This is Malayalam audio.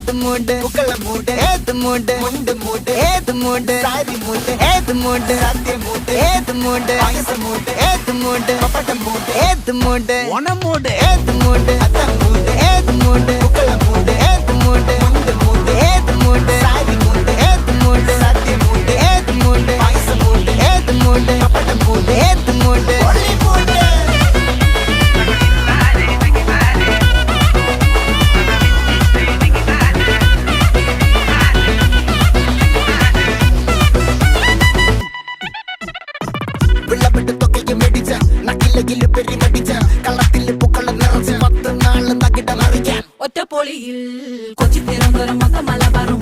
ഏത് മൂട് പുക്കള മൂട് ഏത് മൂട് മുണ്ട് മൂട് ഏത് മൂട് സാരി മൂട് ഏത് മൂട് സദ്യ മൂട് ഏത് മൂട് പായസ മൂട് ഏത് മൂട് പപ്പടം മൂട് ഏത് മൂട് ഓണം മൂട് ഏത് മൂട് അത്തം മൂട് ഏത് മൂട് പുക്കള മൂട് ഏത് മൂട് മുണ്ട് മൂട് ഏത് മൂട് സാരി മൂട് ഏത് മൂട് സദ്യ മൂട് ഏത് മൂട് പായസ മൂട് ഏത് മൂട് പപ്പടം മൂട് ഏത് മൂട് ഒളി മൂട് ഒറ്റപ്പൊളിയിൽ കൊച്ചി തിരുവനന്തപുരം മൊത്തം മലബാറും